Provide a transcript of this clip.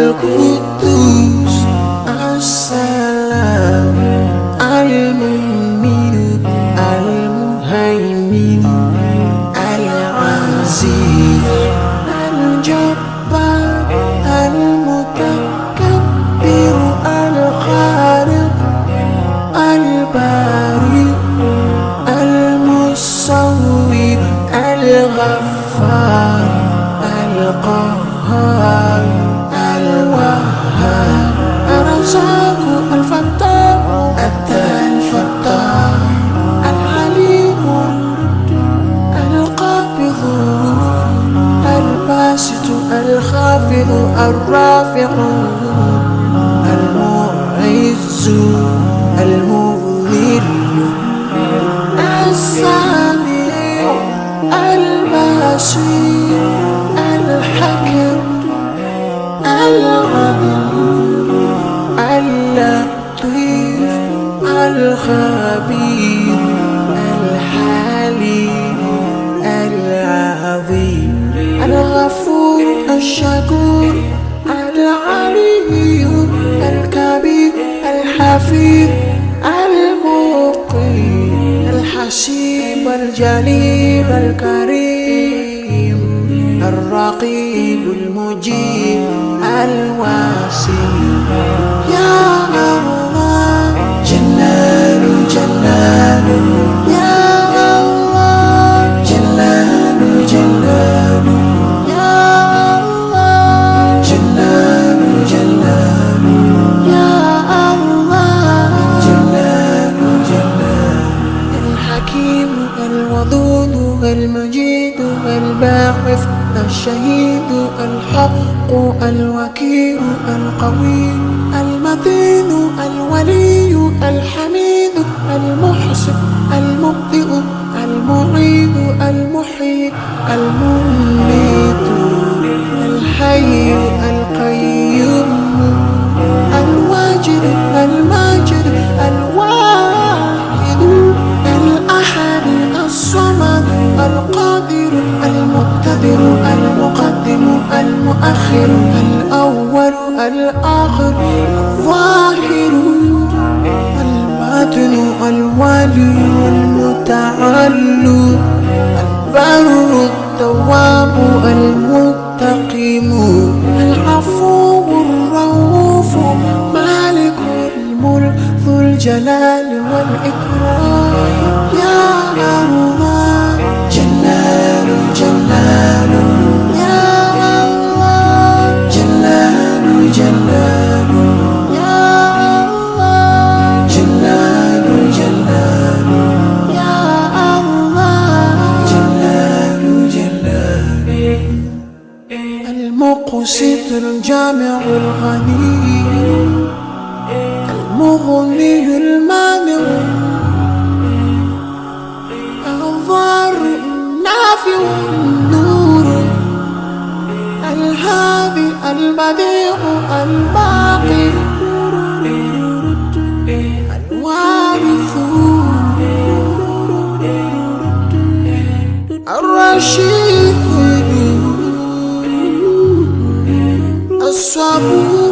القدوس السلام المؤمن المهيمن العزيز الجبار المتكبر الخالق البارئ المصور الغفار القهار الوهاب الرزاق الفتاح الفتاح العليم القابض الباسط الخافض الرافع المعز المذل السامع البصير الحكم العليم اللطيف الخبير الحليم العظيم الغفور الشكور العلي الكبير الحفيظ المقيم الحسيب الجليل الكريم الرقيب المجيب الواسع يا الله جلال جلال يا الله جلال جلال يا الله جلال جلال يا الله جلال جلال الحكيم الودود المجيد الباعث الشهيد الحق الوكيل القوي المتين الولي الحميد المحسن المبدئ المعيد المحيي المميت الحي القيوم الواجد الماجد الواحد الأحد الصمد القادر المقتدر المقدم المؤخر الأول الآخر الظاهر الباطن الوالي المتعال البر التواب المتقيم العفو الرؤوف مالك الملك ذو الجلال والإكرام يا الله جلال جلال يا الله جلال جلال يا الله جلال جلال يا الله جلال جلال المقسط الجامع الغني المغني المانع الضار النافع النور الهادي البديع الباقي الوارث الرشيد الصبور